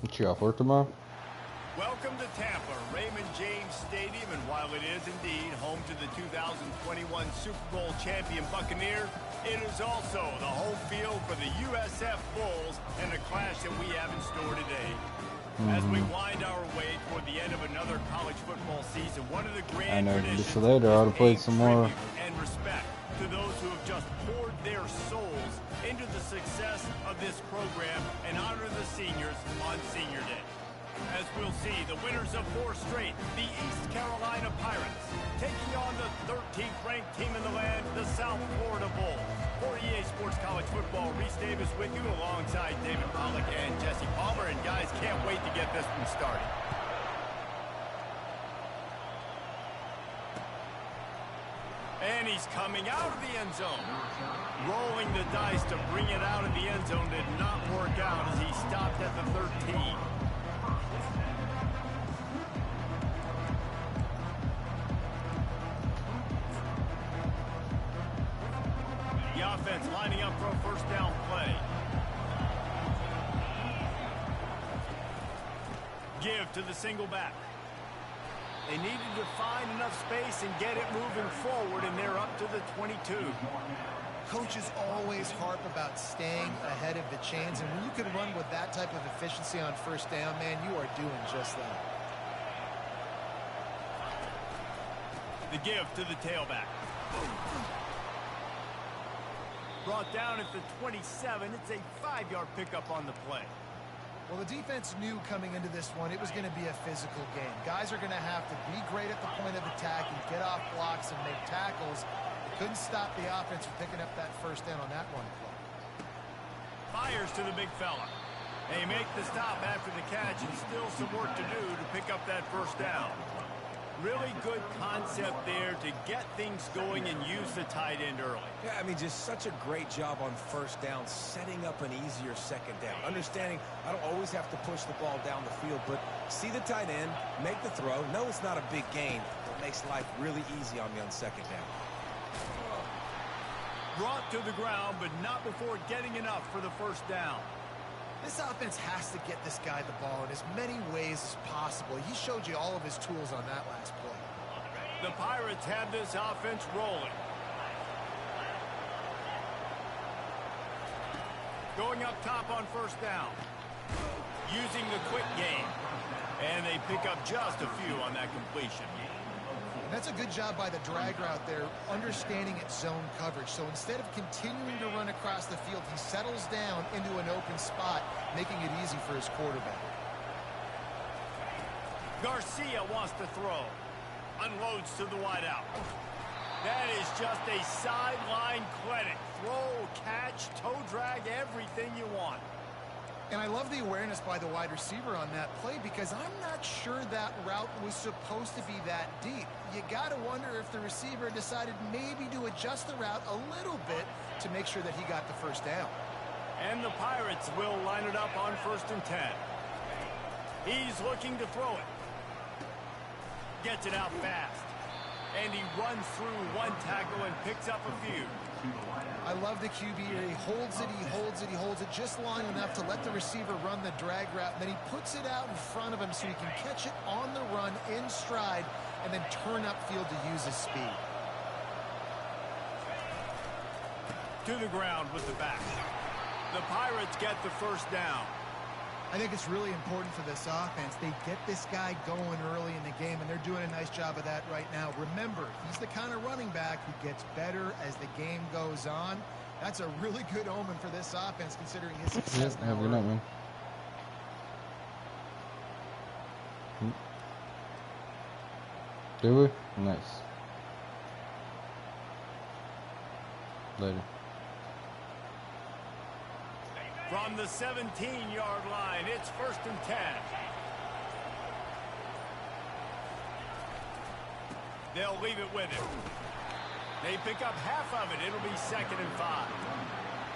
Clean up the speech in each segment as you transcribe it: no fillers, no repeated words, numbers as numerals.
What you got for tomorrow? Welcome to Tampa, Raymond James Stadium, and while it is indeed home to the 2021 Super Bowl champion Buccaneers, it is also the home field for the USF Bulls and the clash that we have in store today. As we wind our way toward the end of another college football season, one of the grand traditions just later I would have played some more. And respect to those who have just poured their souls into the success of this program and honor the seniors on Senior Day. As we'll see, the winners of 4 straight, the East Carolina Pirates, taking on the 13th ranked team in the land, the South Florida Bull. For EA Sports College Football, Reese Davis with you alongside David Pollack and Jesse Palmer. And guys, can't wait to get this one started. And he's coming out of the end zone. Rolling the dice to bring it out of the end zone did not work out as he stopped at the 13. The offense lining up for a first down play. Give to the single back. They needed to find enough space and get it moving forward, and they're up to the 22. Coaches always harp about staying ahead of the chains, and when you can run with that type of efficiency on first down, man, you are doing just that. The give to the tailback. Brought down at the 27. It's a 5-yard pickup on the play. Well, the defense knew coming into this one it was going to be a physical game. Guys are going to have to be great at the point of attack and get off blocks and make tackles. They couldn't stop the offense from picking up that first down on that one play. Fires to the big fella. They make the stop after the catch, and still some work to do to pick up that first down. Really good concept there to get things going and use the tight end early. Yeah, I mean, just such a great job on first down, setting up an easier second down. Understanding I don't always have to push the ball down the field, but see the tight end, make the throw. No, it's not a big gain, but makes life really easy on me on second down. Brought to the ground, but not before getting enough for the first down. This offense has to get this guy the ball in as many ways as possible. He showed you all of his tools on that last play. The Pirates have this offense rolling. Going up top on first down. Using the quick game. And they pick up just a few on that completion. And that's a good job by the drag route there, understanding its zone coverage. So instead of continuing to run across the field, he settles down into an open spot, making it easy for his quarterback. Garcia wants to throw. Unloads to the wideout. That is just a sideline clinic. Throw, catch, toe drag, everything you want. And I love the awareness by the wide receiver on that play because I'm not sure that route was supposed to be that deep. You got to wonder if the receiver decided maybe to adjust the route a little bit to make sure that he got the first down. And the Pirates will line it up on 1st and 10. He's looking to throw it. Gets it out fast. And he runs through one tackle and picks up a few. I love the QB here. He holds it, he holds it, he holds it just long enough to let the receiver run the drag route. And then he puts it out in front of him so he can catch it on the run in stride and then turn upfield to use his speed. To the ground with the back. The Pirates get the first down. I think it's really important for this offense. They get this guy going early in the game, and they're doing a nice job of that right now. Remember, he's the kind of running back who gets better as the game goes on. That's a really good omen for this offense, considering his success now. Good night, man. Do we? Nice. Later. From the 17-yard line, it's 1st and 10. They'll leave it with him. They pick up half of it. It'll be 2nd and 5.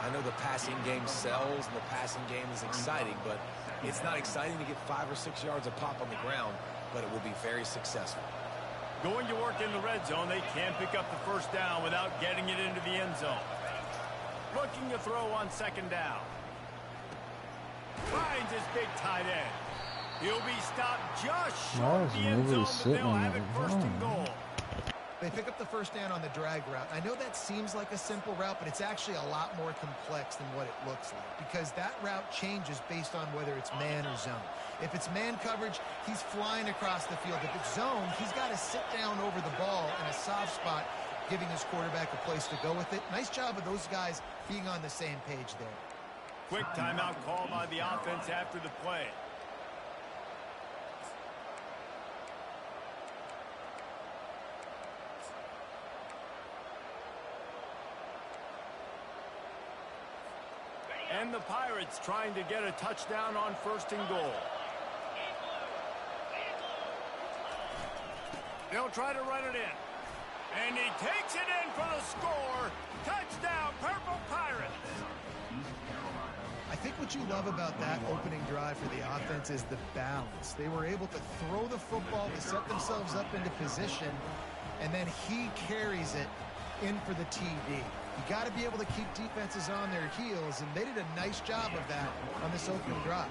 I know the passing game sells and the passing game is exciting, but it's not exciting to get 5 or 6 yards of pop on the ground, but it will be very successful. Going to work in the red zone, they can pick up the first down without getting it into the end zone. Looking to throw on 2nd down. Finds this big tight end. He'll be stopped just short Why of is the end nobody zone, but sitting they'll in have it that first and zone? goal. They pick up the first down on the drag route. I know that seems like a simple route, but it's actually a lot more complex than what it looks like because that route changes based on whether it's man or zone. If it's man coverage, he's flying across the field. If it's zone, he's got to sit down over the ball in a soft spot, giving his quarterback a place to go with it. Nice job of those guys being on the same page there. Quick timeout call by the offense after the play. And the Pirates trying to get a touchdown on first and goal. They'll try to run it in. And he takes it in for the score. Touchdown, Purple Pirates. I think what you love about that opening drive for the offense is the balance. They were able to throw the football to set themselves up into position, and then he carries it in for the TD. You got to be able to keep defenses on their heels, and they did a nice job of that on this opening drive.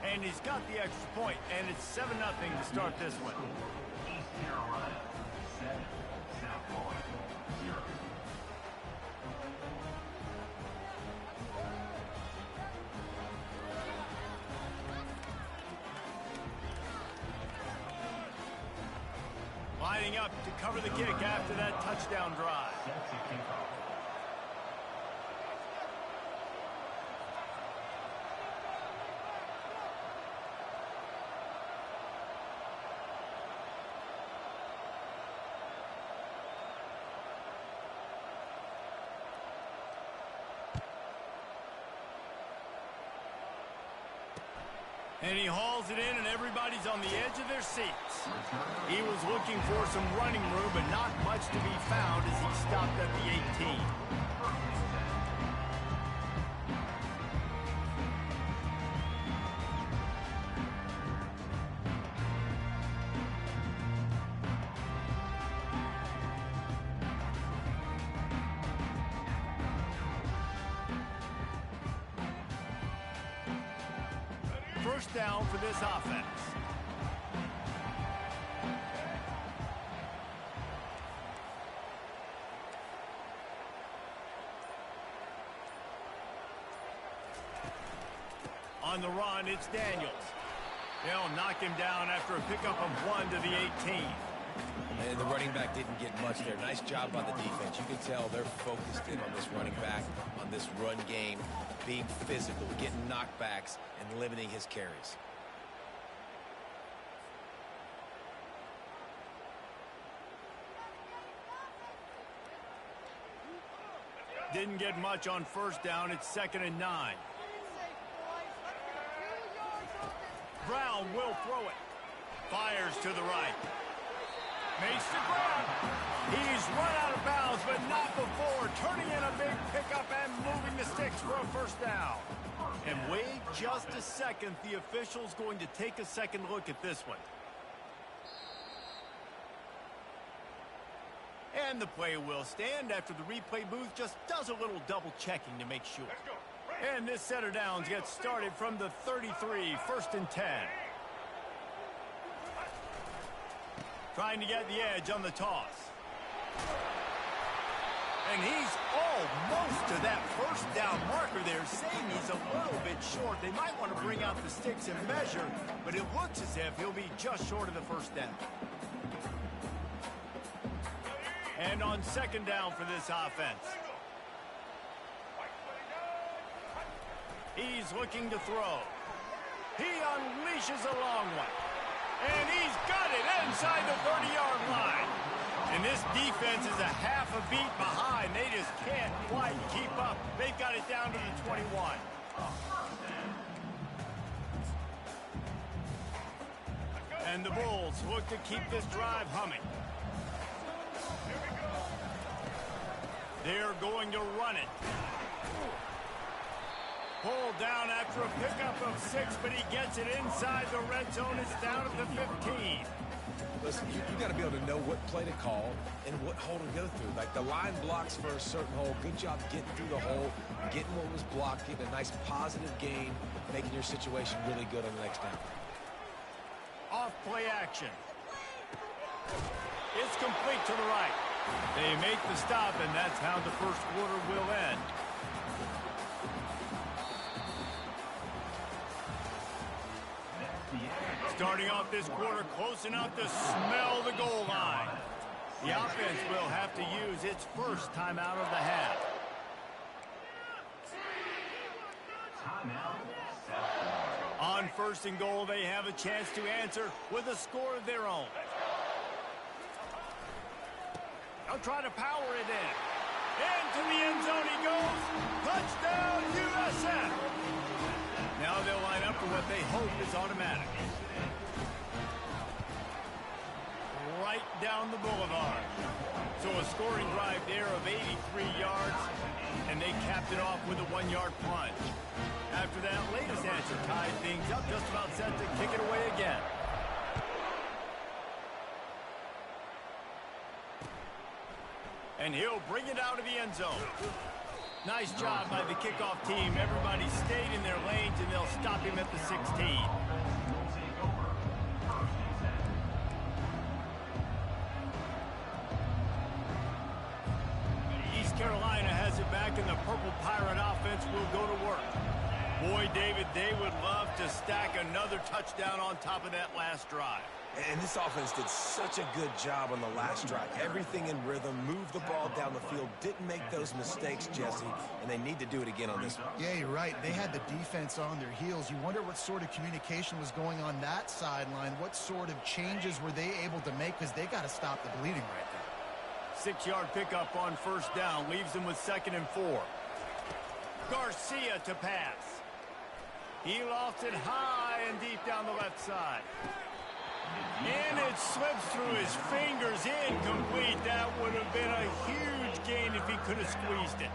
And he's got the extra point, and it's 7-0 to start this one. Lining up to cover the kick after that touchdown drive. And he hauls it in, and everybody's on the edge of their seats. He was looking for some running room, but not much to be found as he stopped at the 18. First down for this offense. On the run, it's Daniels. They'll knock him down after a pickup of 1 to the 18. And the running back didn't get much there. Nice job by the defense. You can tell they're focused in on this running back, on this run game, being physical, getting knockbacks, and limiting his carries. Didn't get much on first down. It's 2nd and 9. Brown will throw it. Fires to the right. Makes the grab. He's run out of bounds, but not before turning in a big pickup and moving the sticks for a first down. And wait just a second. The official's going to take a second look at this one. And the play will stand after the replay booth just does a little double checking to make sure. And this setter downs gets started from the 33, 1st and 10. Trying to get the edge on the toss. And he's almost to that first down marker there, saying he's a little bit short. They might want to bring out the sticks and measure, but it looks as if he'll be just short of the first down. And on 2nd down for this offense. He's looking to throw. He unleashes a long one. And he's got it inside the 30-yard line. And this defense is a half a beat behind. They just can't quite keep up. They've got it down to the 21. And the Bulls look to keep this drive humming. They're going to run it. Pulled down after a pickup of 6, but he gets it inside the red zone. It's down at the 15. Listen, you got to be able to know what play to call and what hole to go through. Like the line blocks for a certain hole. Good job getting through the hole, getting what was blocked, getting a nice positive gain making your situation really good on the next down. Off play action. It's complete to the right. They make the stop, and that's how the first quarter will end. Starting off this quarter close enough to smell the goal line. The offense will have to use its first timeout of the half. On first and goal, they have a chance to answer with a score of their own. They'll try to power it in. Into the end zone he goes. Touchdown, USF. Now they'll line up for what they hope is automatic. Right down the boulevard. So a scoring drive there of 83 yards, and they capped it off with a 1-yard plunge. After that latest answer tied things up, just about set to kick it away again. And he'll bring it out of the end zone. Nice job by the kickoff team. Everybody stayed in their lanes, and they'll stop him at the 16. East Carolina has it back, and the Purple Pirate offense will go to work. Boy, David, they would love to stack another touchdown on top of that last drive. And this offense did such a good job on the last drive. Everything in rhythm, moved the ball down the field, didn't make those mistakes, Jesse, and they need to do it again on this one. Yeah, you're right. They had the defense on their heels. You wonder what sort of communication was going on that sideline. What sort of changes were they able to make, because they got to stop the bleeding right now. 6-yard pickup on first down leaves them with 2nd and 4. Garcia to pass. He lost it high and deep down the left side. And it slips through his fingers, incomplete. That would have been a huge gain if he could have squeezed it.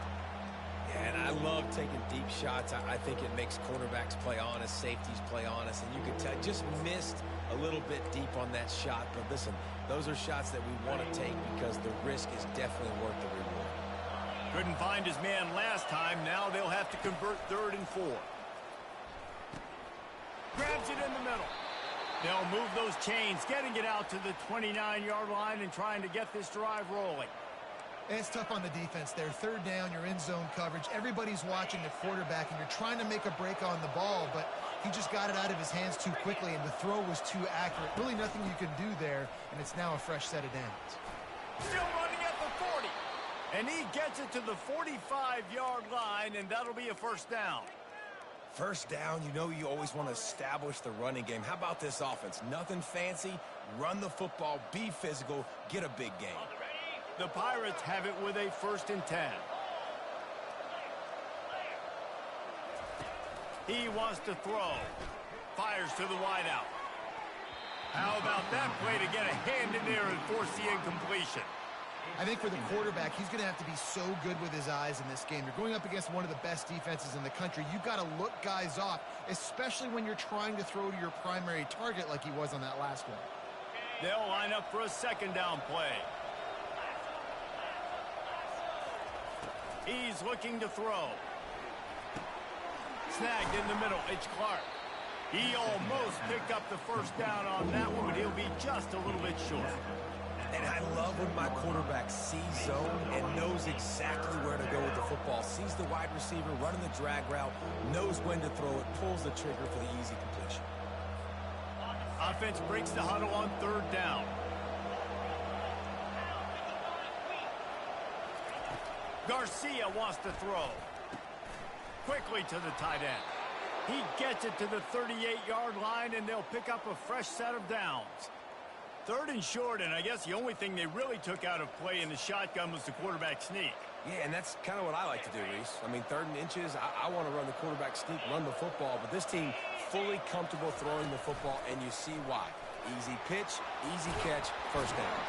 Yeah, and I love taking deep shots. I think it makes quarterbacks play honest, safeties play honest, and you can tell just missed a little bit deep on that shot. But listen, those are shots that we want to take because the risk is definitely worth the reward. Couldn't find his man last time. Now they'll have to convert 3rd and 4. Grabs it in the middle. They'll move those chains, getting it out to the 29-yard line and trying to get this drive rolling. It's tough on the defense there. 3rd down, you're in zone coverage. Everybody's watching the quarterback, and you're trying to make a break on the ball, but he just got it out of his hands too quickly, and the throw was too accurate. Really nothing you can do there, and it's now a fresh set of downs. Still running at the 40. And he gets it to the 45-yard line, and that'll be a first down. First down, you know you always want to establish the running game. How about this offense? Nothing fancy. Run the football, be physical, get a big gain. The Pirates have it with a 1st and 10. He wants to throw. Fires to the wideout. How about that play to get a hand in there and force the incompletion? I think for the quarterback, he's going to have to be so good with his eyes in this game. You're going up against one of the best defenses in the country. You've got to look guys off, especially when you're trying to throw to your primary target like he was on that last one. They'll line up for a 2nd down play. He's looking to throw. Snagged in the middle. It's Clark. He almost picked up the first down on that one, but he'll be just a little bit short. And I love when my quarterback sees zone and knows exactly where to go with the football. Sees the wide receiver running the drag route, knows when to throw it, pulls the trigger for the easy completion. Offense breaks the huddle on 3rd down. Garcia wants to throw. Quickly to the tight end. He gets it to the 38-yard line, and they'll pick up a fresh set of downs. 3rd and short, and I guess the only thing they really took out of play in the shotgun was the quarterback sneak. Yeah, and that's kind of what I like to do, Reese. I mean, 3rd and inches, I want to run the quarterback sneak, run the football, but this team fully comfortable throwing the football, and you see why. Easy pitch, easy catch, first down.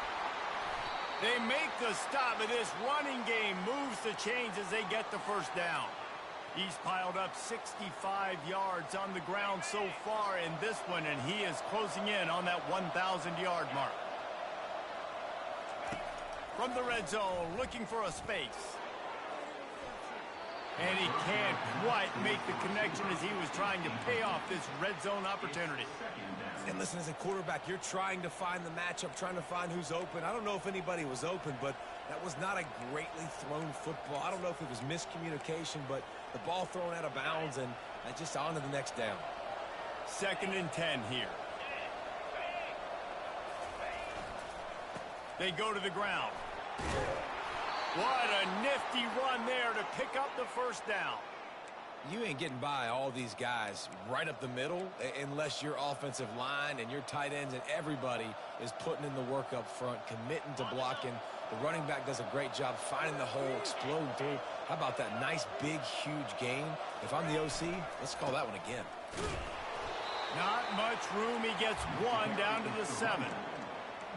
They make the stop, and this running game moves the chains as they get the first down. He's piled up 65 yards on the ground so far in this one, and he is closing in on that 1,000-yard mark. From the red zone, looking for a space. And he can't quite make the connection as he was trying to pay off this red zone opportunity. And listen, as a quarterback, you're trying to find the matchup, trying to find who's open. I don't know if anybody was open, but that was not a greatly thrown football. I don't know if it was miscommunication, but the ball thrown out of bounds, and just on to the next down. 2nd and 10 here. They go to the ground. What a nifty run there to pick up the first down. You ain't getting by all these guys right up the middle unless your offensive line and your tight ends and everybody is putting in the work up front, committing to blocking. The running back does a great job finding the hole, exploding through. How about that nice, big, huge gain? If I'm the OC, let's call that one again. Not much room. He gets one down to the 7.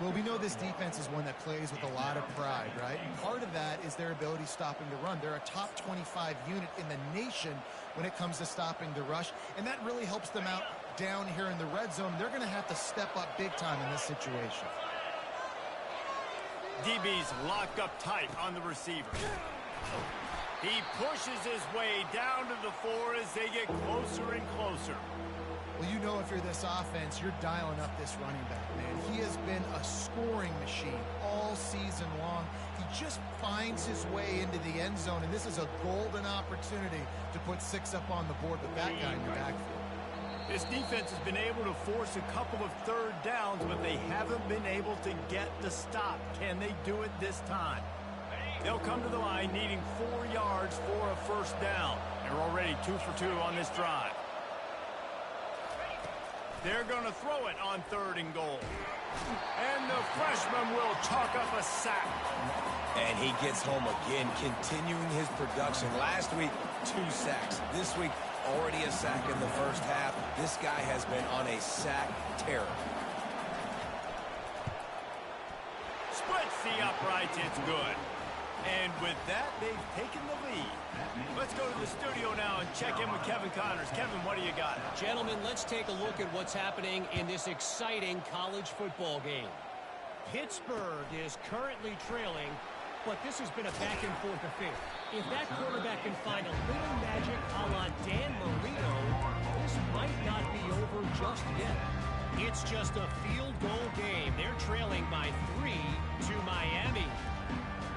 Well, we know this defense is one that plays with a lot of pride, right? And part of that is their ability stopping the run. They're a top 25 unit in the nation when it comes to stopping the rush, and that really helps them out down here in the red zone. They're going to have to step up big time in this situation. DB's locked up tight on the receiver. He pushes his way down to the 4 as they get closer and closer. Well, you know if you're this offense, you're dialing up this running back, man. He has been a scoring machine all season long. He just finds his way into the end zone, and this is a golden opportunity to put 6 up on the board with that guy in your backfield. This defense has been able to force a couple of 3rd downs, but they haven't been able to get the stop. Can they do it this time? They'll come to the line needing 4 yards for a 1st down. They're already 2 for 2 on this drive. They're going to throw it on 3rd and goal. And the freshman will chalk up a sack. And he gets home again, continuing his production. Last week, 2 sacks. This week, already a sack in the 1st half. This guy has been on a sack terror. Splits the uprights. It's good. And with that, they've taken the lead. Let's go to the studio now and check in with Kevin Connors. Kevin, what do you got? Gentlemen, let's take a look at what's happening in this exciting college football game. Pittsburgh is currently trailing, but this has been a back-and-forth affair. If that quarterback can find a little magic a la Dan Marino, this might not be over just yet. It's just a field goal game. They're trailing by 3 to Miami.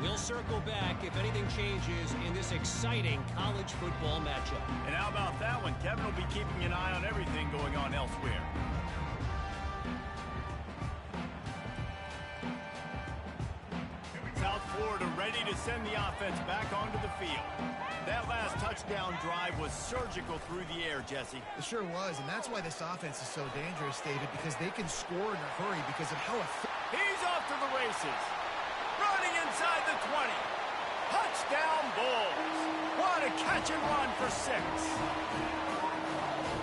We'll circle back if anything changes in this exciting college football matchup. And how about that one? Kevin will be keeping an eye on everything going on elsewhere. South Florida ready to send the offense back onto the field. That last touchdown drive was surgical through the air, Jesse. It sure was, and that's why this offense is so dangerous, David, because they can score in a hurry because of how He's off to the races. Running inside the 20. Touchdown Bulls. What a catch and run for 6.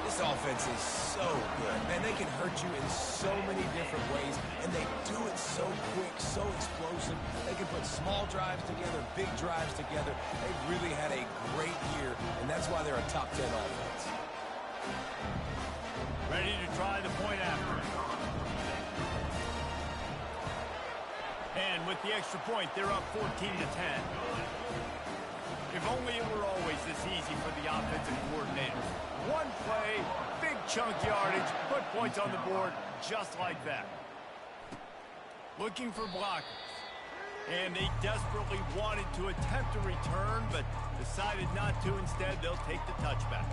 This offense is so good. Man, they can hurt you in so many different ways, and they do it so quick, so explosive. They can put small drives together, big drives together. They've really had a great year, and that's why they're a top 10 offense. Ready to try the point after. And with the extra point, they're up 14 to 10. If only it were always this easy for the offensive coordinator. One play, big chunk yardage, put points on the board just like that. Looking for blockers. And they desperately wanted to attempt a return, but decided not to. Instead, they'll take the touchback.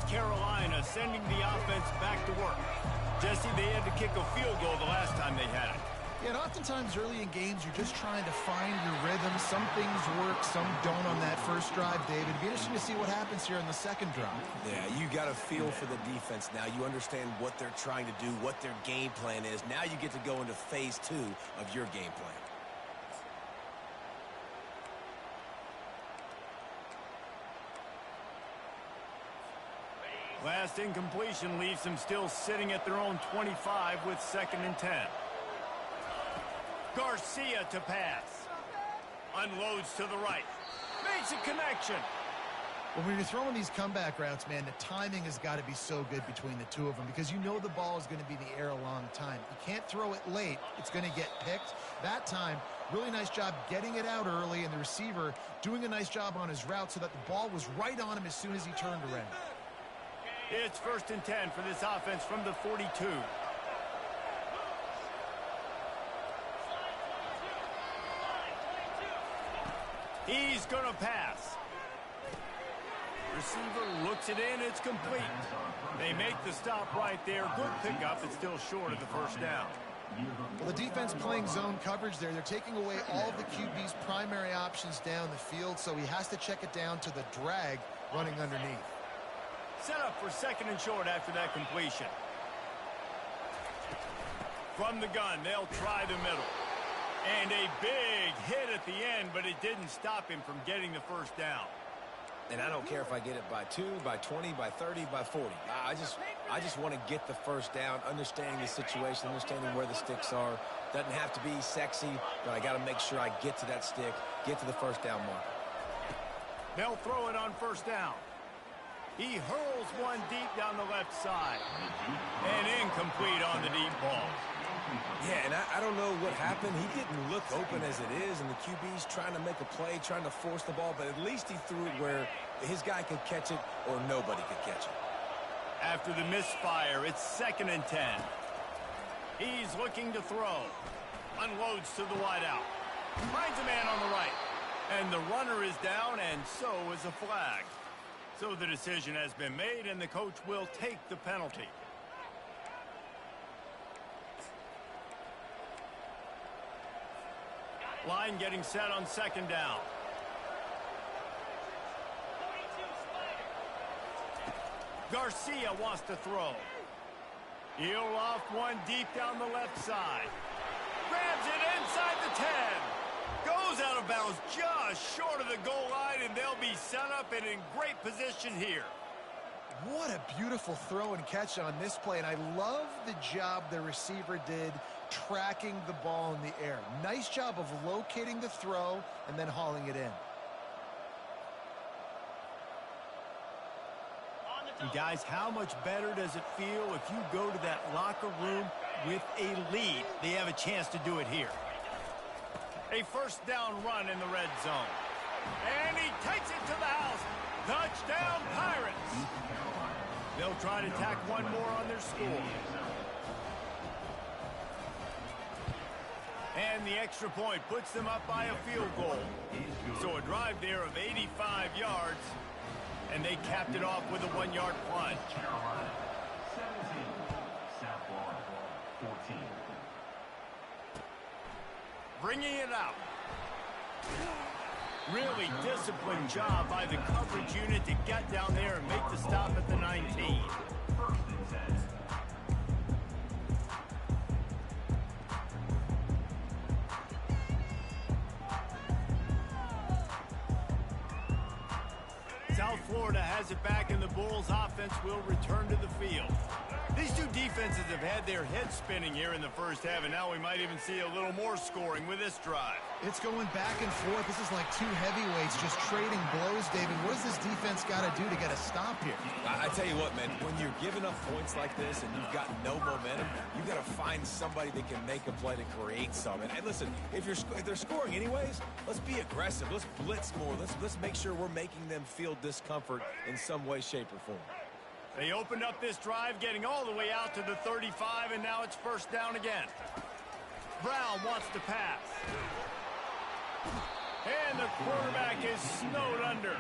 Carolina sending the offense back to work. Jesse, they had to kick a field goal the last time they had it. Yeah, and oftentimes early in games, you're just trying to find your rhythm. Some things work, some don't on that first drive, David. It'd be interesting to see what happens here on the second drive. Yeah, you got a feel for the defense now. You understand what they're trying to do, what their game plan is. Now you get to go into phase 2 of your game plan. Last incompletion leaves them still sitting at their own 25 with 2nd and 10. Garcia to pass. Unloads to the right. Makes a connection. Well, when you're throwing these comeback routes, man, the timing has got to be so good between the two of them because you know the ball is going to be in the air a long time. You can't throw it late. It's going to get picked. That time, really nice job getting it out early, and the receiver doing a nice job on his route so that the ball was right on him as soon as he turned around. It's 1st and 10 for this offense from the 42. He's going to pass. Receiver looks it in. It's complete. They make the stop right there. Good pickup. It's still short of the first down. Well, the defense playing zone coverage there. They're taking away all of the QB's primary options down the field, so he has to check it down to the drag running underneath. Set up for 2nd and short after that completion. From the gun, they'll try the middle. And a big hit at the end, but it didn't stop him from getting the first down. And I don't care if I get it by 2, by 20, by 30, by 40. I just want to get the first down, understanding the situation, understanding where the sticks are. Doesn't have to be sexy, but I got to make sure I get to that stick, get to the first down marker. They'll throw it on 1st down. He hurls one deep down the left side. And incomplete on the deep ball. Yeah, and I don't know what happened. He didn't look open as it is, and the QB's trying to make a play, trying to force the ball, but at least he threw it where his guy could catch it or nobody could catch it. After the misfire, it's 2nd and 10. He's looking to throw. Unloads to the wideout. Finds a man on the right. And the runner is down, and so is a flag. So the decision has been made, and the coach will take the penalty. Line getting set on 2nd down. Garcia wants to throw. He'll loft one deep down the left side. Grabs it inside the 10. Goes out of bounds just short of the goal line, and they'll be set up and in great position here. What a beautiful throw and catch on this play, and I love the job the receiver did tracking the ball in the air. Nice job of locating the throw and then hauling it in. And guys, how much better does it feel if you go to that locker room with a lead? They have a chance to do it here. A 1st down run in the red zone. And he takes it to the house. Touchdown, Pirates. They'll try to tack one more on their score. And the extra point puts them up by a field goal. So a drive there of 85 yards. And they capped it off with a 1-yard plunge. Bringing it out. Really disciplined job by the coverage unit to get down there and make the stop at the 19. South Florida has it back, and the Bulls offense will return to the field. These two defenses have had their heads spinning here in the first half, and now we might even see a little more scoring with this drive. It's going back and forth. This is like two heavyweights just trading blows, David. What does this defense got to do to get a stop here? I tell you what, man, when you're giving up points like this and you've got no momentum, you've got to find somebody that can make a play to create some. And listen, if they're scoring anyways, let's be aggressive. Let's blitz more. Let's make sure we're making them feel discomfort in some way, shape, or form. They opened up this drive, getting all the way out to the 35, and now it's 1st down again. Brown wants to pass. And the quarterback is snowed under.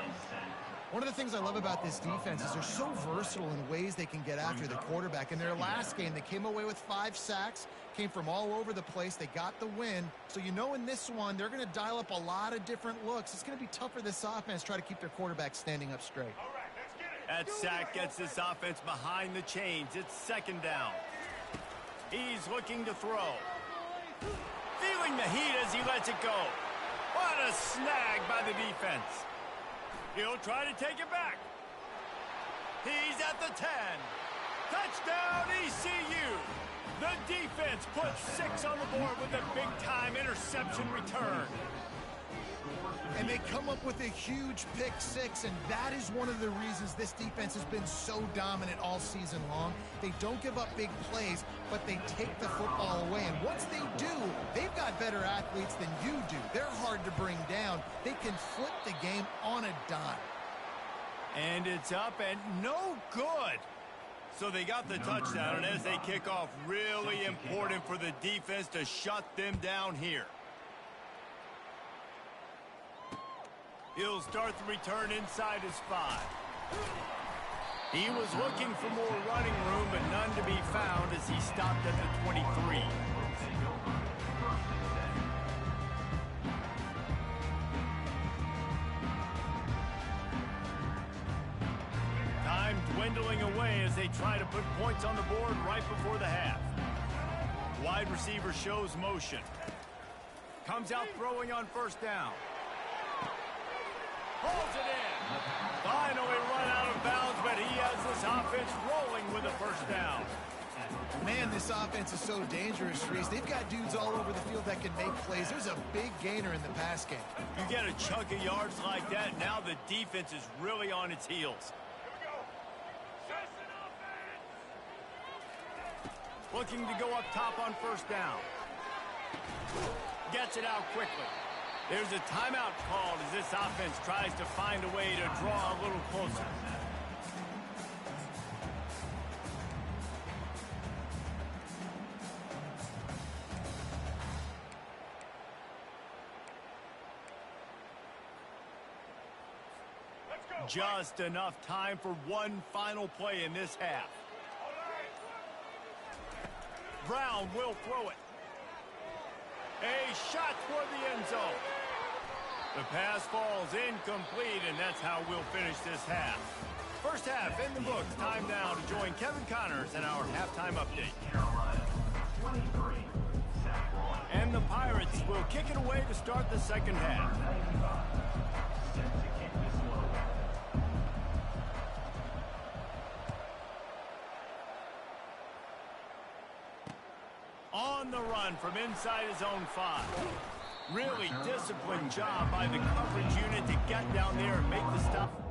One of the things I love about this defense is they're so versatile in ways they can get after the quarterback. In their last game, they came away with 5 sacks, came from all over the place. They got the win. So you know in this one, they're going to dial up a lot of different looks. It's going to be tough for this offense to try to keep their quarterback standing up straight. That sack gets this offense behind the chains. It's 2nd down. He's looking to throw. Feeling the heat as he lets it go. What a snag by the defense. He'll try to take it back. He's at the 10. Touchdown, ECU. The defense puts 6 on the board with a big-time interception return. And they come up with a huge pick six, and that is one of the reasons this defense has been so dominant all season long. They don't give up big plays, but they take the football away. And once they do, they've got better athletes than you do. They're hard to bring down. They can flip the game on a dime. And it's up and no good. So they got the touchdown, and as they kick off, really important for the defense to shut them down here. He'll start the return inside his 5. He was looking for more running room, but none to be found as he stopped at the 23. Time dwindling away as they try to put points on the board right before the half. Wide receiver shows motion. Comes out throwing on first down. Pulls it in. Finally run out of bounds, but he has this offense rolling with a first down. Man, this offense is so dangerous, Reese. They've got dudes all over the field that can make plays. There's a big gainer in the pass game. You get a chunk of yards like that, now the defense is really on its heels. Looking to go up top on first down. Gets it out quickly. There's a timeout called as this offense tries to find a way to draw a little closer. Just enough time for one final play in this half. Brown will throw it. A shot toward the end zone. The pass falls incomplete, and that's how we'll finish this half. First half in the books. Time now to join Kevin Connors in our halftime update. And the Pirates will kick it away to start the second half. On the run from inside his own 5. Really disciplined job by the coverage unit to get down there and make the stop.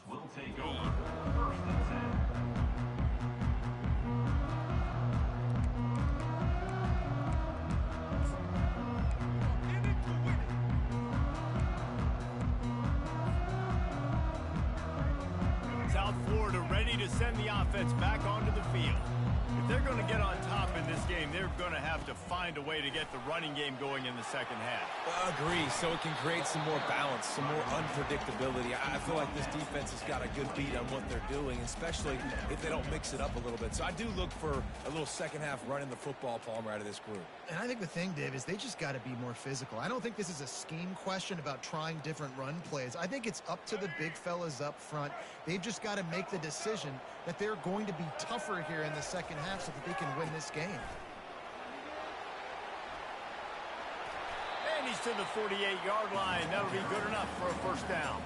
will take over. First and 10. South Florida ready to send the offense back onto the field. If they're going to get on top in this game, they're going to have to find a way to get the running game going in the second half. Agree, so it can create some more balance, some more unpredictability. I feel like this defense has got a good beat on what they're doing, especially if they don't mix it up a little bit. So I do look for a little second half running the football, Palmer, out of this group. And I think the thing, Dave, is they just got to be more physical. I don't think this is a scheme question about trying different run plays. I think it's up to the big fellas up front. They've just got to make the decision that they're going to be tougher here in the second half so that they can win this game. And he's to the 48-yard line. That'll be good enough for a first down.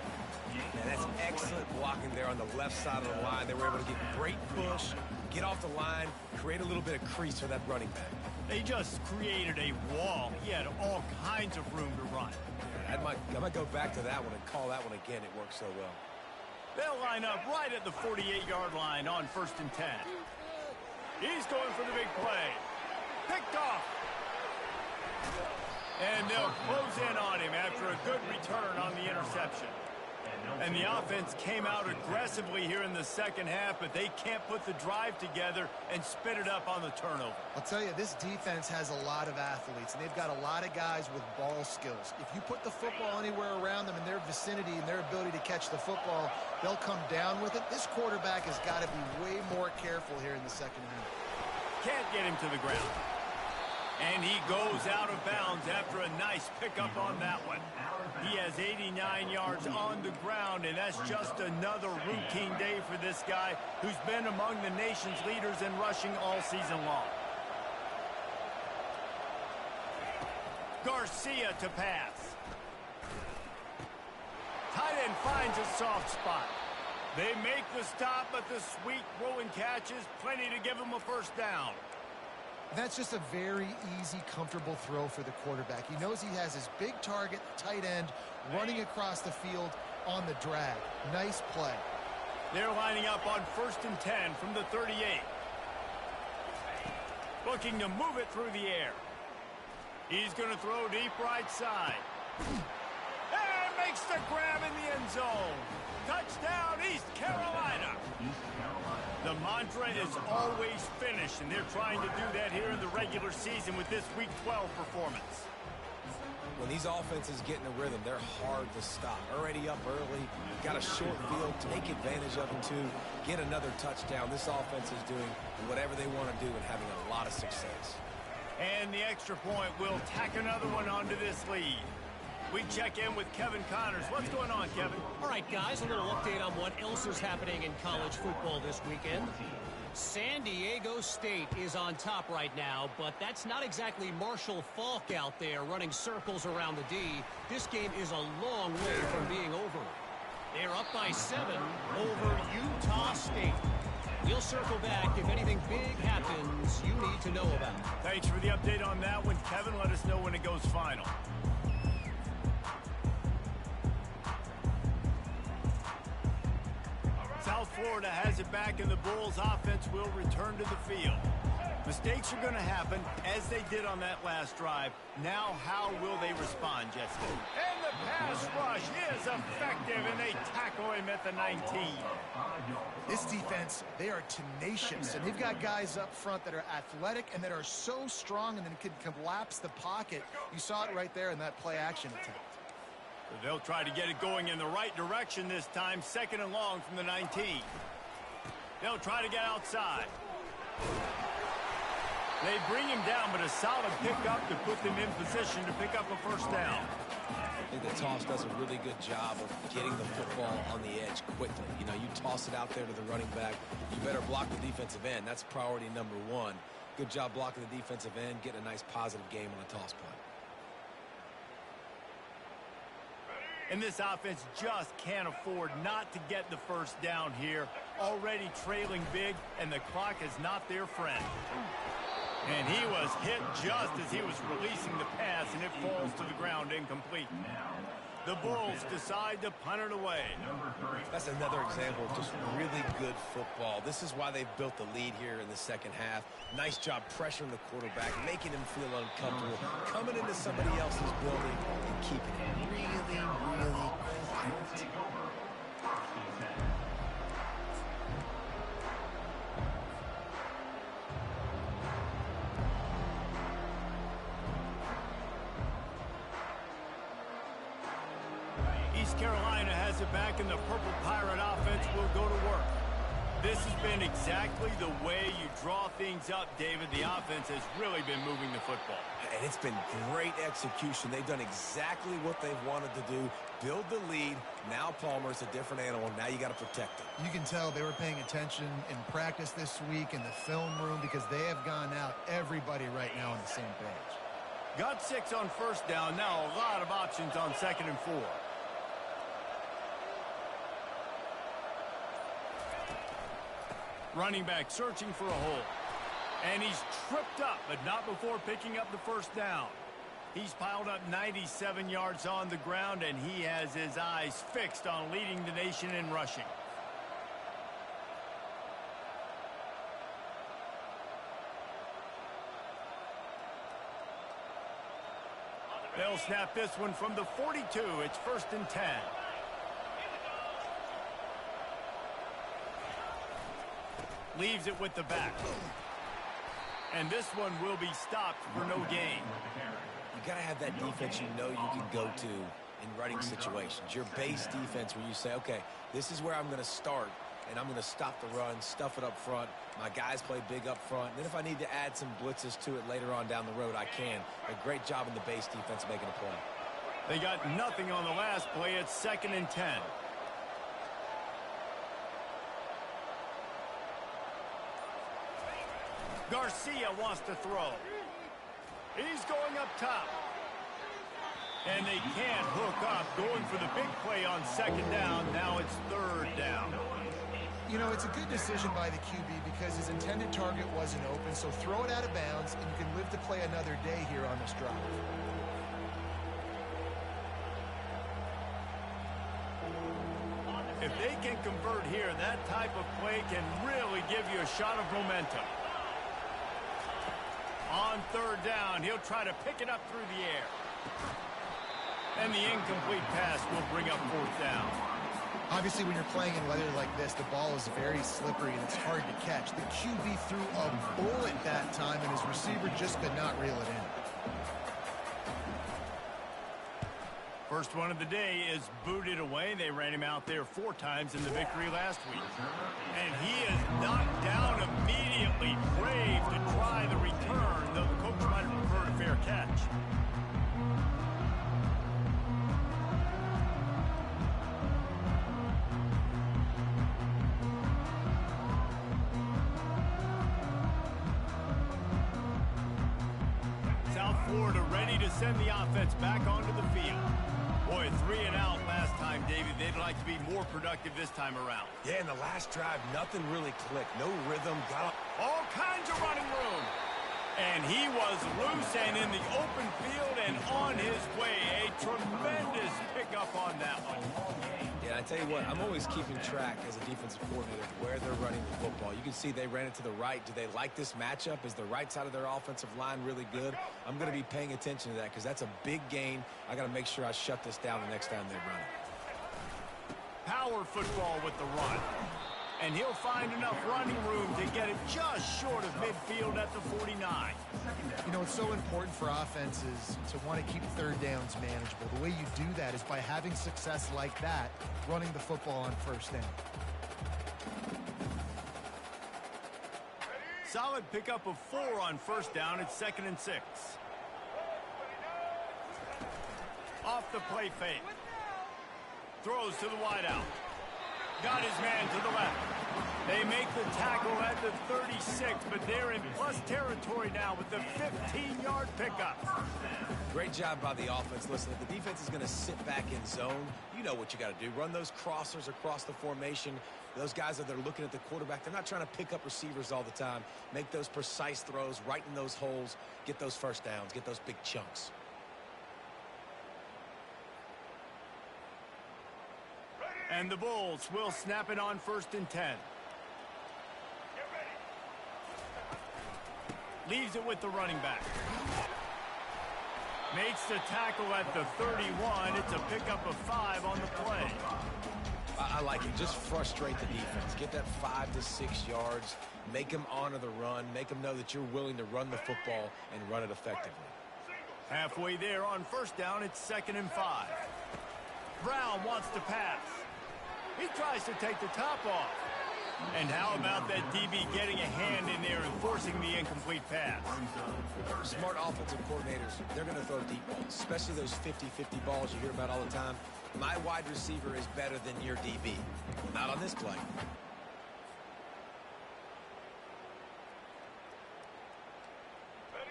And that's excellent blocking there on the left side of the line. They were able to get great push, get off the line, create a little bit of crease for that running back. They just created a wall. He had all kinds of room to run. I might go back to that one and call that one again. It worked so well. They'll line up right at the 48-yard line on first and 10. He's going for the big play. Picked off. And they'll close in on him after a good return on the interception. And the offense came out aggressively here in the second half, but they can't put the drive together and spit it up on the turnover. I'll tell you, this defense has a lot of athletes, and they've got a lot of guys with ball skills. If you put the football anywhere around them in their vicinity and their ability to catch the football, they'll come down with it. This quarterback has got to be way more careful here in the second half. Can't get him to the ground. And he goes out of bounds after a nice pickup on that one. He has 89 yards on the ground, and that's just another routine day for this guy who's been among the nation's leaders in rushing all season long. Garcia to pass. Tight end finds a soft spot. They make the stop, but the sweet throwing catch is plenty to give him a first down. That's just a very easy, comfortable throw for the quarterback. He knows he has his big target, tight end, running across the field on the drag. Nice play. They're lining up on first and 10 from the 38. Looking to move it through the air. He's going to throw deep right side. And makes the grab in the end zone. Touchdown, East Carolina. The mantra is always finish, and they're trying to do that here in the regular season with this Week 12 performance. When these offenses get in a rhythm, they're hard to stop. Already up early, got a short field, take advantage of them too, get another touchdown. This offense is doing whatever they want to do and having a lot of success. And the extra point will tack another one onto this lead. We check in with Kevin Connors. What's going on, Kevin? All right, guys, a little update on what else is happening in college football this weekend. San Diego State is on top right now, but that's not exactly Marshall Faulk out there running circles around the D. This game is a long way from being over. They're up by 7 over Utah State. We'll circle back if anything big happens you need to know about. Thanks for the update on that one, Kevin. Let us know when it goes final. South Florida has it back, and the Bulls offense will return to the field. Mistakes are going to happen, as they did on that last drive. Now, how will they respond, Jesse? And the pass rush is effective, and they tackle him at the 19. This defense, they are tenacious, and they've got guys up front that are athletic and that are so strong and then can collapse the pocket. You saw it right there in that play-action attempt. They'll try to get it going in the right direction this time, second and long from the 19. They'll try to get outside. They bring him down, but a solid pickup to put them in position to pick up a first down. I think the toss does a really good job of getting the football on the edge quickly. You know, you toss it out there to the running back, you better block the defensive end. That's priority number one. Good job blocking the defensive end, getting a nice positive game on the toss play. And this offense just can't afford not to get the first down here. Already trailing big, and the clock is not their friend. And he was hit just as he was releasing the pass, and it falls to the ground incomplete. The Bulls decide to punt it away. That's another example of just really good football. This is why they've built the lead here in the second half. Nice job pressuring the quarterback, making him feel uncomfortable, coming into somebody else's building and keeping it really, really quiet. East Carolina has it back, and the Purple Pirate offense will go to work. This has been exactly the way you draw things up, David. The offense has really been moving the football. And it's been great execution. They've done exactly what they've wanted to do. Build the lead. Now Palmer's a different animal. Now you got to protect it. You can tell they were paying attention in practice this week in the film room because they have gone out, everybody right now on the same page. Got 6 on first down. Now a lot of options on 2nd and 4. Running back searching for a hole. And he's tripped up, but not before picking up the first down. He's piled up 97 yards on the ground, and he has his eyes fixed on leading the nation in rushing. They'll snap this one from the 42. It's 1st and 10. Leaves it with the back. And this one will be stopped for no gain. You got to have that defense you know you can go to in running situations. Your base defense where you say, okay, this is where I'm going to start, and I'm going to stop the run, stuff it up front. My guys play big up front. And then if I need to add some blitzes to it later on down the road, I can. A great job in the base defense making a play. They got nothing on the last play. It's 2nd and 10. Garcia wants to throw. He's going up top. And they can't hook up, going for the big play on 2nd down. Now it's 3rd down. You know, it's a good decision by the QB because his intended target wasn't open, so throw it out of bounds, and you can live to play another day here on this drive. If they can convert here, that type of play can really give you a shot of momentum. On 3rd down, he'll try to pick it up through the air. And the incomplete pass will bring up 4th down. Obviously, when you're playing in weather like this, the ball is very slippery and it's hard to catch. The QB threw a bullet that time, and his receiver just could not reel it in. First one of the day is booted away. They ran him out there 4 times in the victory last week. And he is knocked down immediately. Brave to try the return, though the coach might have preferred a fair catch. South Florida ready to send the offense back onto the field. Boy, 3 and out last time, David. They'd like to be more productive this time around. Yeah, in the last drive, nothing really clicked. No rhythm. Got all kinds of running room. And he was loose and in the open field and on his way. A tremendous pickup on that one. Yeah, I tell you what, I'm always keeping track as a defensive coordinator of where they're running the football. You can see they ran it to the right. Do they like this matchup? Is the right side of their offensive line really good? I'm going to be paying attention to that because that's a big gain. I got to make sure I shut this down the next time they run it. Power football with the run. And he'll find enough running room to get it just short of midfield at the 49. You know, it's so important for offenses to want to keep 3rd downs manageable. The way you do that is by having success like that, running the football on 1st down. Solid pickup of 4 on 1st down. It's 2nd and 6. Off the play fake. Throws to the wideout. Got his man to the left. They make the tackle at the 36, but they're in plus territory now with the 15-yard pickup. Great job by the offense. Listen, if the defense is going to sit back in zone, you know what you got to do. Run those crossers across the formation. Those guys that are looking at the quarterback, they're not trying to pick up receivers all the time. Make those precise throws, right in those holes, get those 1st downs, get those big chunks. And the Bulls will snap it on 1st and 10. Leaves it with the running back. Makes the tackle at the 31. It's a pickup of 5 on the play. I like it. Just frustrate the defense. Get that 5 to 6 yards. Make them honor the run. Make them know that you're willing to run the football and run it effectively. Halfway there on 1st down, it's 2nd and 5. Brown wants to pass. He tries to take the top off. And how about that DB getting a hand in there and forcing the incomplete pass? Smart offensive coordinators, they're going to throw deep balls, especially those 50-50 balls you hear about all the time. My wide receiver is better than your DB. Not on this play.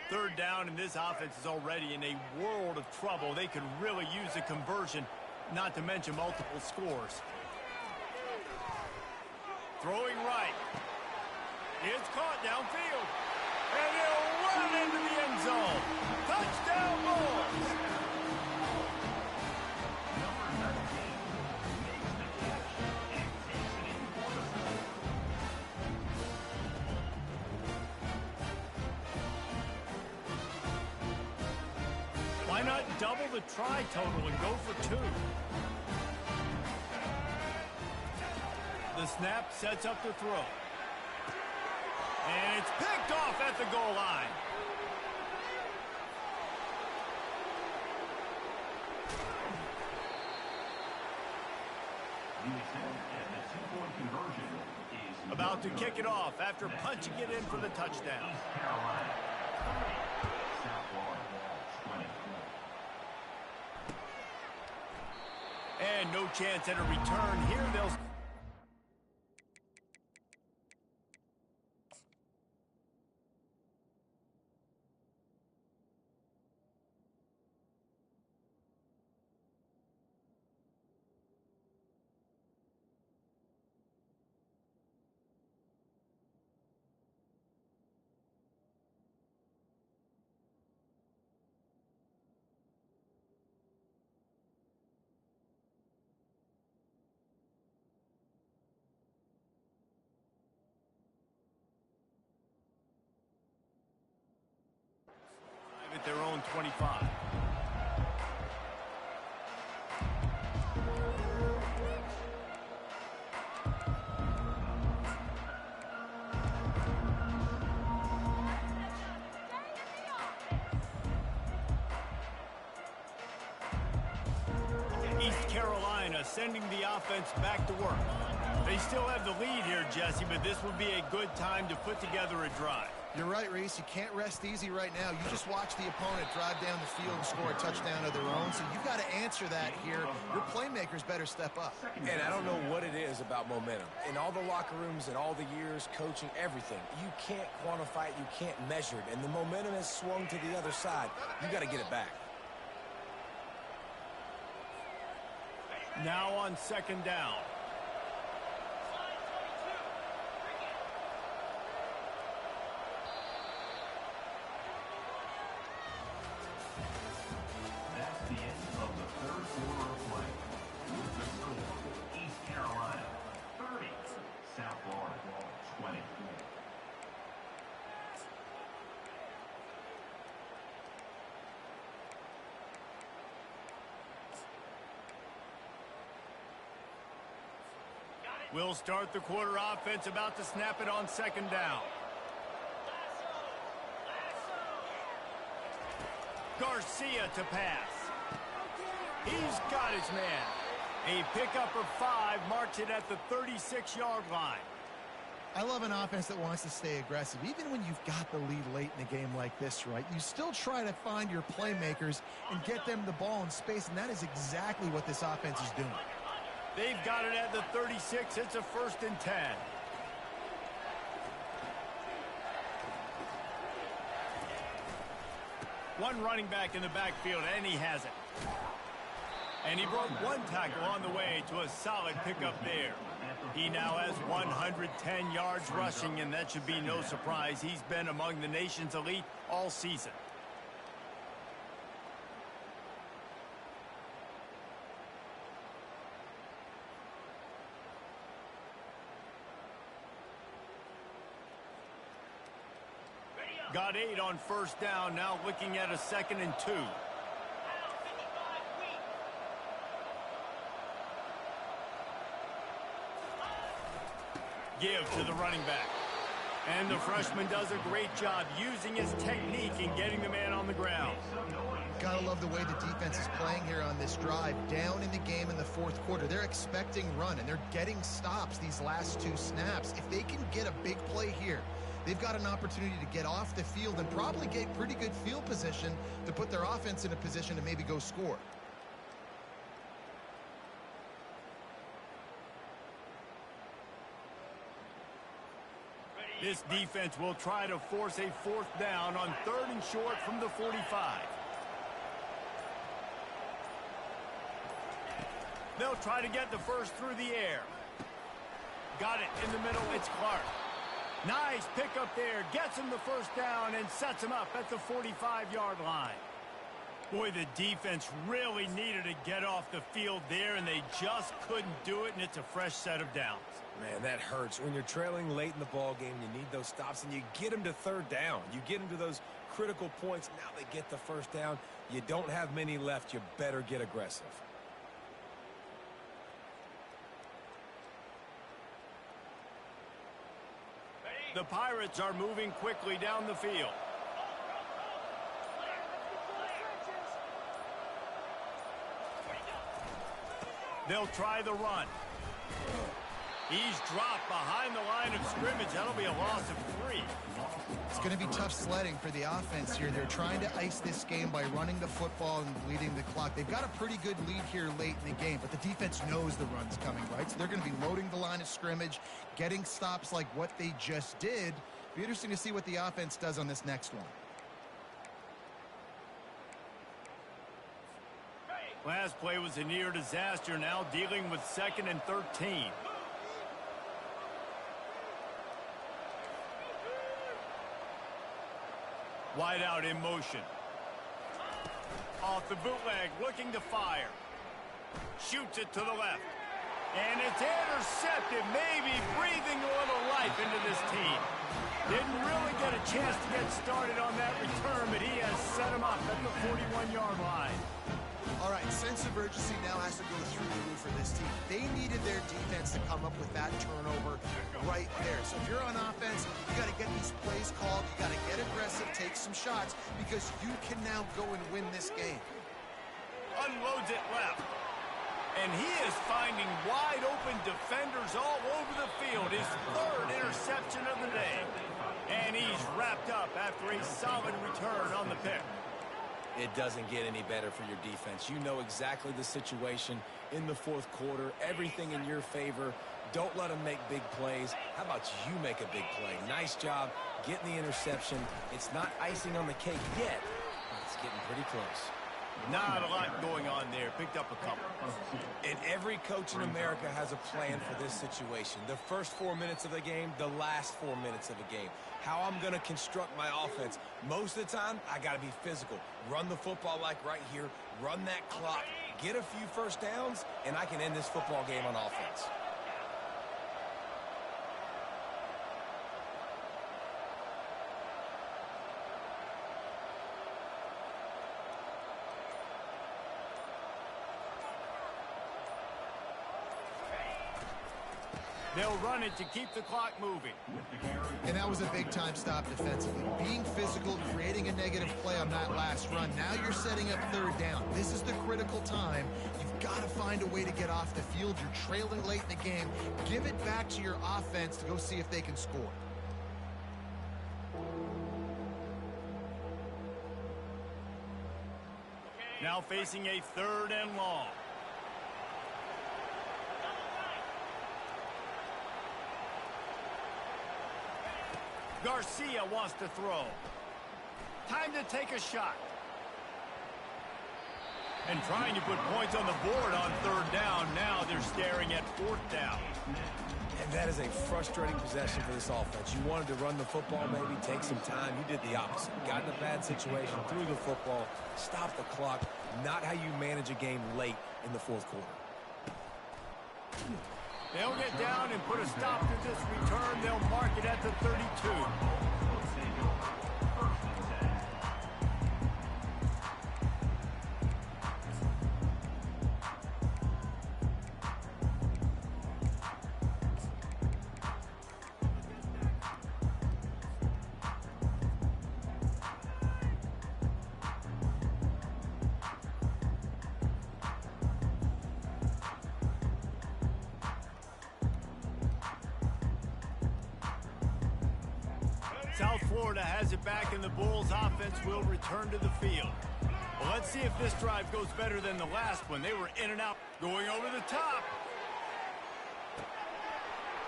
Third down, and this offense is already in a world of trouble. They could really use a conversion, not to mention multiple scores. Throwing right. It's caught downfield. And he'll run into the end zone. Touchdown, Bulls. Why not double the try total and go for 2? The snap sets up the throw. And it's picked off at the goal line. About to kick it off after punching it in for the touchdown. And no chance at a return here. They'll... at their own 25. East Carolina sending the offense back to work. They still have the lead here, Jesse, but this would be a good time to put together a drive. You're right, Reese. You can't rest easy right now. You just watch the opponent drive down the field and score a touchdown of their own, so you've got to answer that here. Your playmakers better step up. And I don't know what it is about momentum. In all the locker rooms and all the years, coaching, everything, you can't quantify it, you can't measure it, and the momentum has swung to the other side. You got to get it back. Now on 2nd down. That's the end of the 3rd quarter of play. With the score, East Carolina 30, South Florida 20. We'll start the quarter offense, about to snap it on 2nd down. Garcia to pass. He's got his man. A pickup of 5 marks it at the 36-yard line. I love an offense that wants to stay aggressive. Even when you've got the lead late in a game like this, right, you still try to find your playmakers and get them the ball in space, and that is exactly what this offense is doing. They've got it at the 36. It's a 1st and 10. One running back in the backfield, and he has it. And he broke one tackle on the way to a solid pickup there. He now has 110 yards rushing, and that should be no surprise. He's been among the nation's elite all season. Got 8 on first down, now looking at a 2nd and 2. Give to the running back. And the freshman does a great job using his technique and getting the man on the ground. Gotta love the way the defense is playing here on this drive. Down in the game in the fourth quarter. They're expecting run, and they're getting stops these last 2 snaps. If they can get a big play here, they've got an opportunity to get off the field and probably get pretty good field position to put their offense in a position to maybe go score. This defense will try to force a 4th down on 3rd and short from the 45. They'll try to get the first through the air. Got it in the middle. It's Clark. Nice pickup there. Gets him the first down and sets him up at the 45-yard line. Boy, the defense really needed to get off the field there, and they just couldn't do it, and it's a fresh set of downs. Man, that hurts. When you're trailing late in the ball game, you need those stops, and you get them to 3rd down. You get them to those critical points. Now they get the first down. You don't have many left. You better get aggressive. The Pirates are moving quickly down the field. They'll try the run. He's dropped behind the line of scrimmage. That'll be a loss of 3. It's going to be tough sledding for the offense here. They're trying to ice this game by running the football and bleeding the clock. They've got a pretty good lead here late in the game, but the defense knows the run's coming, right? So they're going to be loading the line of scrimmage, getting stops like what they just did. Be interesting to see what the offense does on this next one. Last play was a near disaster, now dealing with 2nd and 13. Wide out in motion. Off the bootleg, looking to fire. Shoots it to the left. And it's intercepted, maybe breathing a little life into this team. Didn't really get a chance to get started on that return, but he has set him up at the 41-yard line. All right, sense of urgency now has to go through the roof for this team. They needed their defense to come up with that turnover right there. So if you're on offense, you got to get these plays called. You got to get aggressive, take some shots, because you can now go and win this game. Unloads it left. And he is finding wide open defenders all over the field. His 3rd interception of the day. And he's wrapped up after a solid return on the pick. It doesn't get any better for your defense. You know exactly the situation in the fourth quarter. Everything in your favor. Don't let them make big plays. How about you make a big play? Nice job getting the interception. It's not icing on the cake yet, but it's getting pretty close. Not a lot going on there. Picked up a couple. And every coach in America has a plan for this situation. The first 4 minutes of the game, the last 4 minutes of the game. How I'm going to construct my offense. Most of the time, I got to be physical. Run the football like right here. Run that clock. Get a few first downs, and I can end this football game on offense. They'll run it to keep the clock moving. And that was a big-time stop defensively. Being physical, creating a negative play on that last run. Now you're setting up 3rd down. This is the critical time. You've got to find a way to get off the field. You're trailing late in the game. Give it back to your offense to go see if they can score. Now facing a 3rd and long. Garcia wants to throw. Time to take a shot. And trying to put points on the board on 3rd down. Now they're staring at 4th down. And that is a frustrating possession for this offense. You wanted to run the football, maybe take some time. You did the opposite. Got in a bad situation, threw the football, stopped the clock. Not how you manage a game late in the fourth quarter. They'll get down and put a stop to this return. They'll mark it at the 32. South Florida has it back, and the Bulls offense will return to the field. Well, let's see if this drive goes better than the last one. They were in and out, going over the top.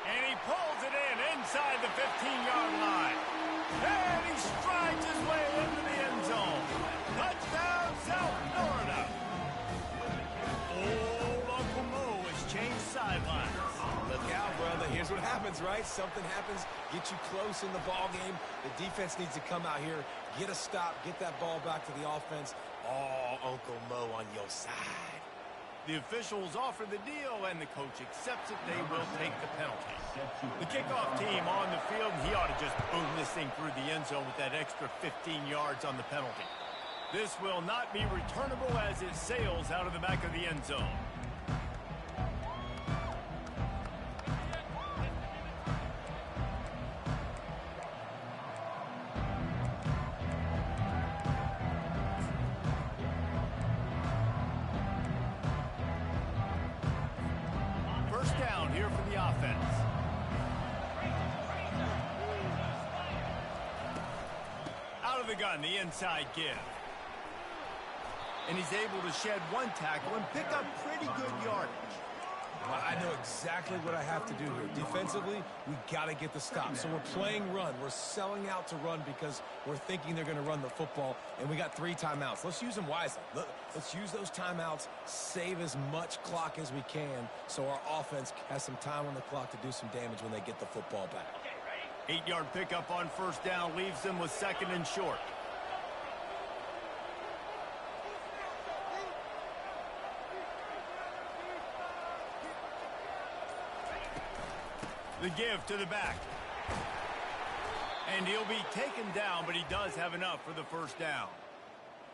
And he pulls it in inside the 15-yard line. And he strides his way into the end zone. Touchdown, South Florida. Old Uncle Mo has changed sidelines. Look out, brother. Here's what happens, right? Something happens, get you close in the ball game. The defense needs to come out here, get a stop, get that ball back to the offense. Oh, Uncle Mo on your side. The officials offer the deal, and the coach accepts it. They will take the penalty. The kickoff team on the field, and he ought to just boom this thing through the end zone with that extra 15 yards on the penalty. This will not be returnable as it sails out of the back of the end zone. First down here for the offense. Out of the gun, the inside give. And he's able to shed one tackle and pick up pretty good yardage. Well, I know exactly what I have to do here. Defensively, we got to get the stop. So we're playing run. We're selling out to run because we're thinking they're going to run the football, and we got 3 timeouts. Let's use them wisely. Let's use those timeouts, save as much clock as we can so our offense has some time on the clock to do some damage when they get the football back. 8-yard pickup on first down leaves them with 2nd and short. The give to the back. And he'll be taken down, but he does have enough for the first down.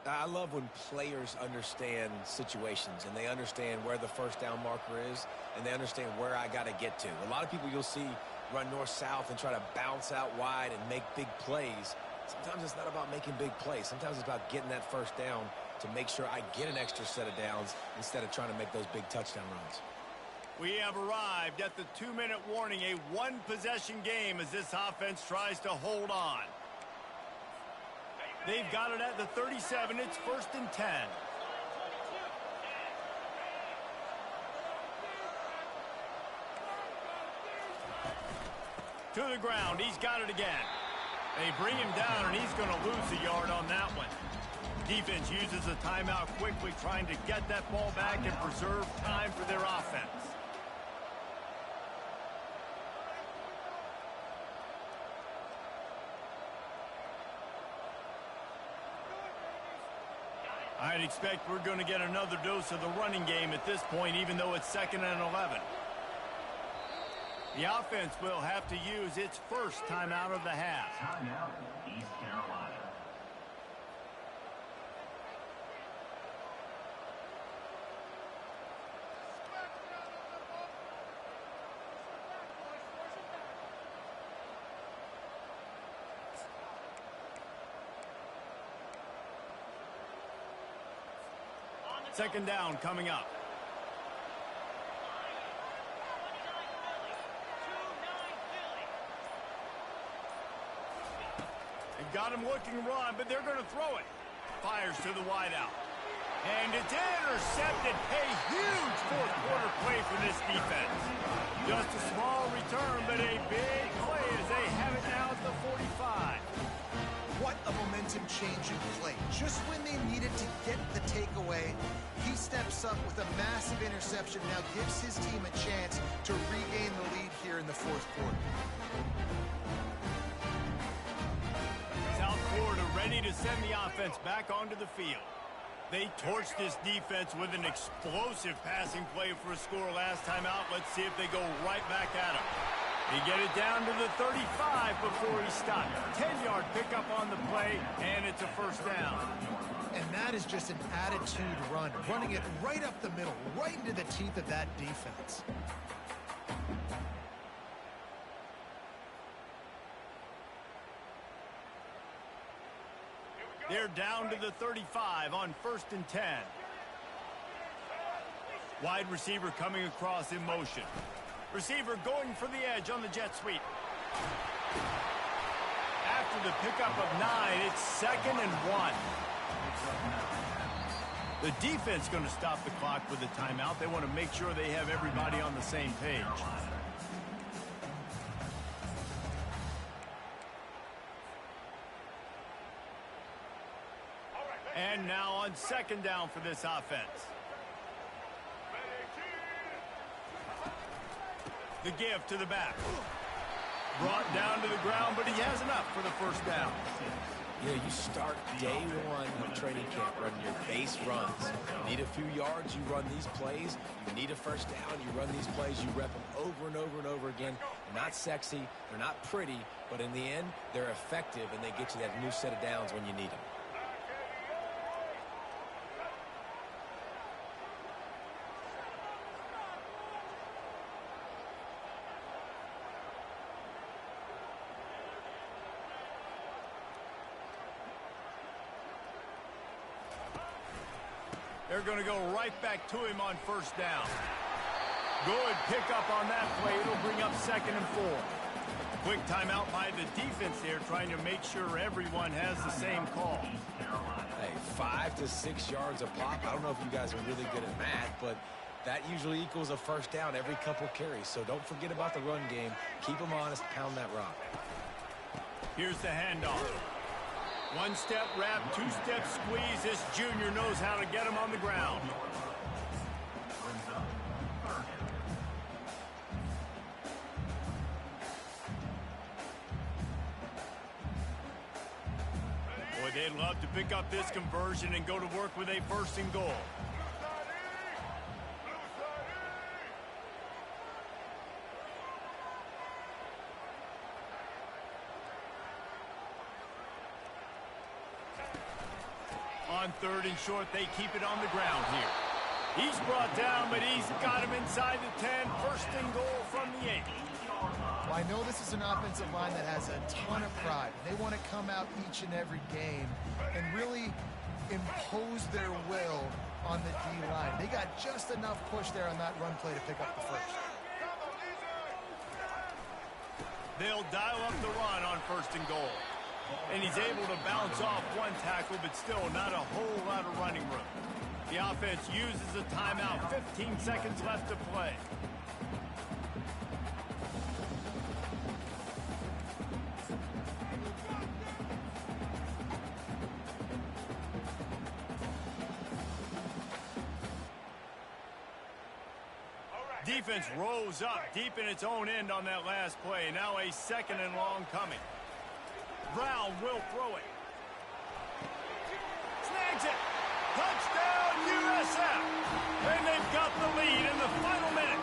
I love when players understand situations and they understand where the first down marker is and they understand where I got to get to. A lot of people you'll see run north-south and try to bounce out wide and make big plays. Sometimes it's not about making big plays. Sometimes it's about getting that first down to make sure I get an extra set of downs instead of trying to make those big touchdown runs. We have arrived at the 2-minute warning, a one-possession game as this offense tries to hold on. They've got it at the 37. It's 1st and 10. To the ground. He's got it again. They bring him down, and he's going to lose a yard on that one. Defense uses a timeout quickly, trying to get that ball back and preserve time for their offense. I'd expect we're going to get another dose of the running game at this point, even though it's 2nd and 11. The offense will have to use its first timeout of the half. Timeout, East Carolina. Second down coming up. They've got him looking to run, but they're going to throw it. Fires to the wideout. And it's intercepted. A huge fourth-quarter play for this defense. Just a small return, but a big play as they have it now at the 45. What a momentum-changing play. Just when they needed to get the takeaway, he steps up with a massive interception, now gives his team a chance to regain the lead here in the 4th quarter. South Florida ready to send the offense back onto the field. They torched this defense with an explosive passing play for a score last time out. Let's see if they go right back at him. They get it down to the 35 before he stopped. 10-yard pickup on the play, and it's a first down. And that is just an attitude run, running it right up the middle, right into the teeth of that defense. They're down to the 35 on 1st and 10. Wide receiver coming across in motion. Receiver going for the edge on the jet sweep. after the pickup of 9, it's 2nd and 1. The defense going to stop the clock with a timeout. They want to make sure they have everybody on the same page. And now on 2nd down for this offense. The give to the back. Brought down to the ground, but he has enough for the first down. Yeah, you start day one of training camp running your base runs. You need a few yards, you run these plays. You need a first down, you run these plays. You rep them over and over and over again. They're not sexy, they're not pretty, but in the end, they're effective, and they get you that new set of downs when you need them. They're going to go right back to him on first down. Good pickup on that play. It'll bring up 2nd and 4. Quick timeout by the defense there, trying to make sure everyone has the same call. Hey, 5 to 6 yards a pop. I don't know if you guys are really good at math, but that usually equals a first down every couple carries. So don't forget about the run game. Keep them honest. Pound that rock. Here's the handoff. 1-step wrap, 2-step squeeze. This junior knows how to get him on the ground. Boy, they'd love to pick up this conversion and go to work with a 1st and goal. On 3rd and short, they keep it on the ground here. He's brought down, but he's got him inside the 10. 1st and goal from the 8. Well, I know this is an offensive line that has a ton of pride. They want to come out each and every game and really impose their will on the D-line. They got just enough push there on that run play to pick up the 1st. They'll dial up the run on 1st and goal. And he's able to bounce off one tackle, but still not a whole lot of running room. The offense uses a timeout. 15 seconds left to play. Defense rolls up deep in its own end on that last play. Now a 2nd and long coming. Brown will throw it. Snags it. Touchdown, USF. And they've got the lead in the final minute.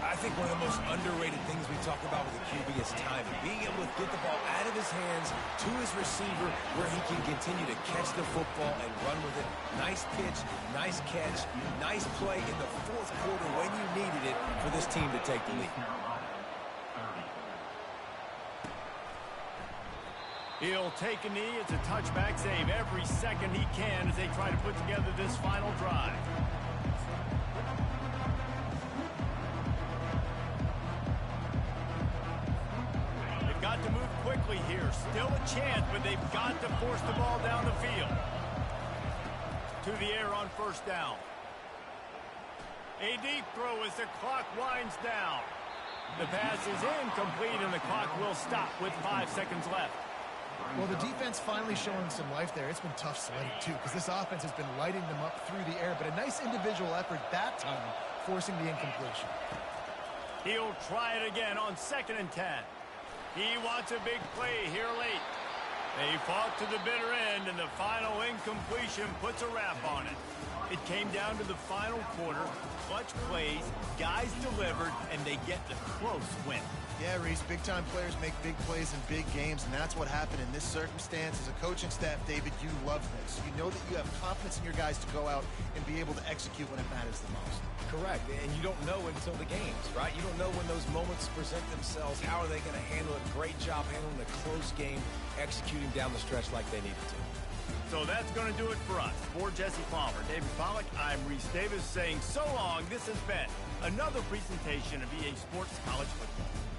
I think one of the most underrated things we talk about with the QB is timing. Being able to get the ball out of his hands to his receiver where he can continue to catch the football and run with it. Nice pitch, nice catch, nice play in the 4th quarter when you needed it for this team to take the lead. He'll take a knee. It's a touchback save every second he can as they try to put together this final drive. They've got to move quickly here. Still a chance, but they've got to force the ball down the field. To the air on 1st down. A deep throw as the clock winds down. The pass is incomplete, and the clock will stop with 5 seconds left. Well, the defense finally showing some life there. It's been tough sledding, too, because this offense has been lighting them up through the air. But a nice individual effort that time, forcing the incompletion. He'll try it again on 2nd and 10. He wants a big play here late. They fought to the bitter end, and the final incompletion puts a wrap on it. It came down to the final quarter. Clutch plays, guys delivered, and they get the close win. Yeah, Reese, big-time players make big plays in big games, and that's what happened in this circumstance. As a coaching staff, David, you love this. You know that you have confidence in your guys to go out and be able to execute when it matters the most. Correct, and you don't know until the games, right? You don't know when those moments present themselves. How are they going to handle it? Great job handling a close game, executing down the stretch like they needed to. So that's going to do it for us. For Jesse Palmer, David Pollack, I'm Reese Davis saying so long. This has been another presentation of EA Sports College Football.